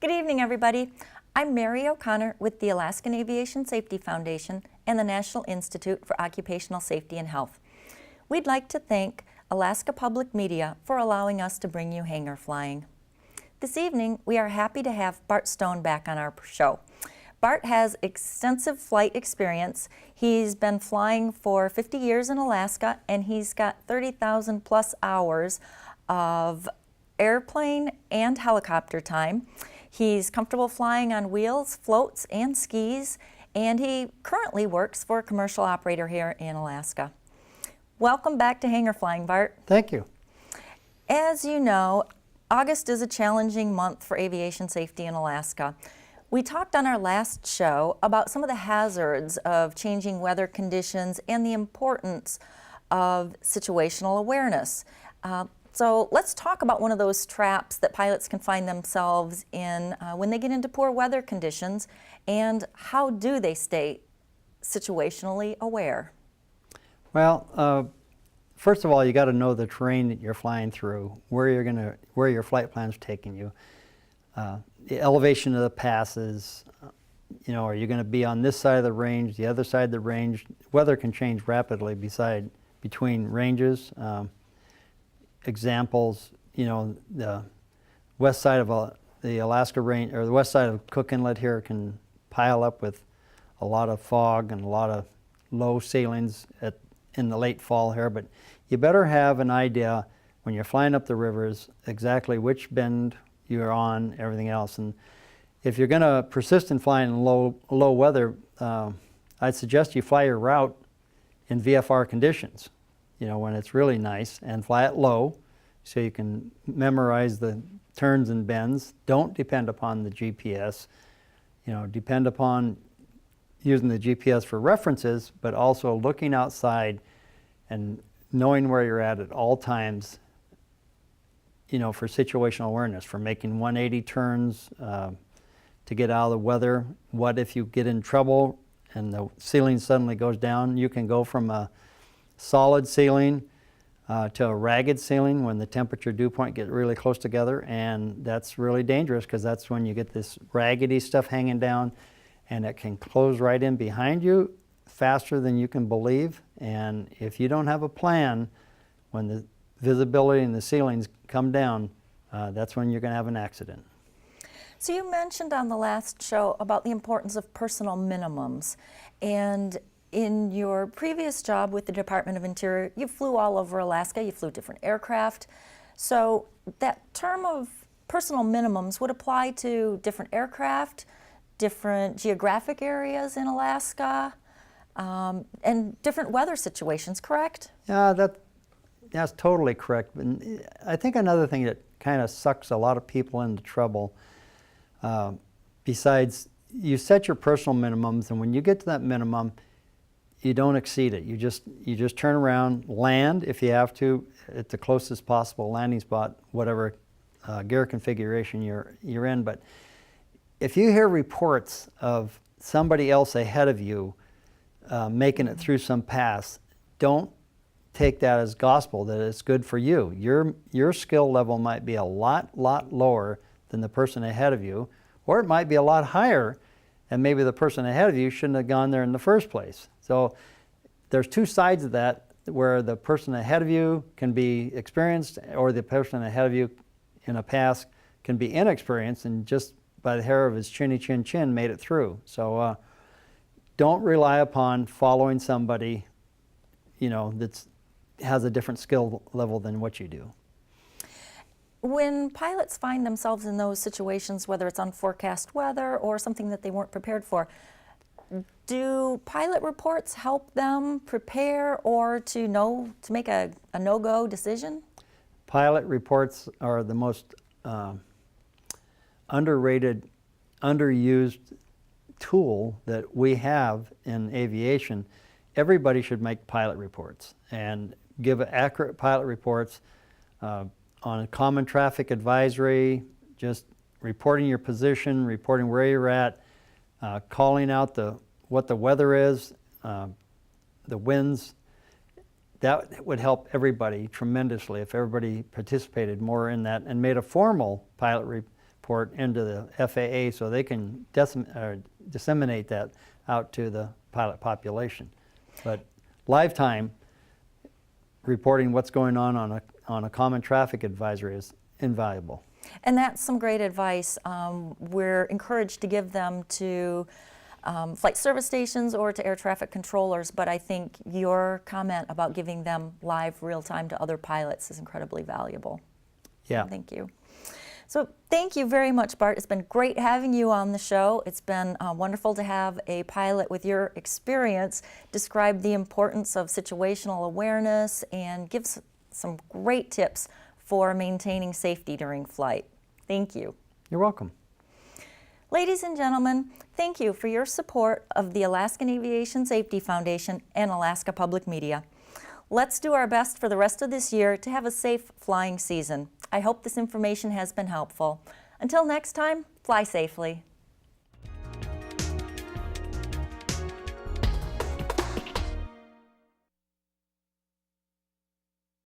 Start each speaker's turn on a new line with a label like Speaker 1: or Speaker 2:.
Speaker 1: Good evening, everybody. I'm Mary O'Connor with the Alaskan Aviation Safety Foundation and the National Institute for Occupational Safety and Health. We'd like to thank Alaska Public Media for allowing us to bring you hangar flying. This evening, we are happy to have Bart Stone back on our show. Bart has extensive flight experience. He's been flying for 50 years in Alaska, and he's got 30,000 plus hours of airplane and helicopter time. He's comfortable flying on wheels, floats, and skis, and he currently works for a commercial operator here in Alaska. Welcome back to hangar flying, Bart.
Speaker 2: Thank you.
Speaker 1: As you know, August is a challenging month for aviation safety in Alaska. We talked on our last show about some of the hazards of changing weather conditions and the importance of situational awareness. So let's talk about one of those traps that pilots can find themselves in when they get into poor weather conditions, and how do they stay situationally aware?
Speaker 2: Well, first of all, you got to know the terrain that you're flying through, where your flight plan's taking you, the elevation of the passes. Are you going to be on this side of the range, the other side of the range? Weather can change rapidly between ranges. Examples, the west side of the Alaska range, or the west side of Cook Inlet here, can pile up with a lot of fog and a lot of low ceilings in the late fall here, but you better have an idea when you're flying up the rivers exactly which bend you're on, everything else. And if you're going to persist in flying in low weather, I'd suggest you fly your route in VFR conditions, when it's really nice, and fly it low so you can memorize the turns and bends. Don't depend upon the GPS. Depend upon using the GPS for references, but also looking outside and knowing where you're at all times, for situational awareness, for making 180 turns to get out of the weather. What if you get in trouble and the ceiling suddenly goes down? You can go from a solid ceiling to a ragged ceiling when the temperature dew point get really close together, and that's really dangerous because that's when you get this raggedy stuff hanging down, and it can close right in behind you faster than you can believe. And if you don't have a plan, when the visibility and the ceilings come down, that's when you're going to have an accident.
Speaker 1: So you mentioned on the last show about the importance of personal minimums, and in your previous job with the Department of Interior, you flew all over Alaska, you flew different aircraft. So that term of personal minimums would apply to different aircraft, different geographic areas in Alaska, and different weather situations, correct?
Speaker 2: Yeah, that's totally correct. And I think another thing that kind of sucks a lot of people into trouble, besides you set your personal minimums, and when you get to that minimum, you don't exceed it. You just turn around, land if you have to at the closest possible landing spot, whatever gear configuration you're in. But if you hear reports of somebody else ahead of you making it through some pass, don't take that as gospel that it's good for you. Your skill level might be a lot lower than the person ahead of you, or it might be a lot higher, and maybe the person ahead of you shouldn't have gone there in the first place. So there's two sides of that, where the person ahead of you can be experienced, or the person ahead of you in a pass can be inexperienced and just by the hair of his chinny chin made it through. So don't rely upon following somebody that has a different skill level than what you do.
Speaker 1: When pilots find themselves in those situations, whether it's unforecast weather or something that they weren't prepared for, do pilot reports help them prepare or to make a no-go decision?
Speaker 2: Pilot reports are the most underrated, underused tool that we have in aviation. Everybody should make pilot reports and give accurate pilot reports on a common traffic advisory, just reporting your position, reporting where you're at, calling out what the weather is, the winds. That would help everybody tremendously if everybody participated more in that and made a formal pilot report report into the FAA so they can disseminate that out to the pilot population. But lifetime reporting what's going on a common traffic advisory is invaluable.
Speaker 1: And that's some great advice. We're encouraged to give them to flight service stations or to air traffic controllers, but I think your comment about giving them live, real time to other pilots is incredibly valuable.
Speaker 2: Yeah.
Speaker 1: Thank you. So thank you very much, Bart. It's been great having you on the show. It's been wonderful to have a pilot with your experience describe the importance of situational awareness and give some great tips for maintaining safety during flight. Thank you.
Speaker 2: You're welcome.
Speaker 1: Ladies and gentlemen, thank you for your support of the Alaskan Aviation Safety Foundation and Alaska Public Media. Let's do our best for the rest of this year to have a safe flying season. I hope this information has been helpful. Until next time, fly safely.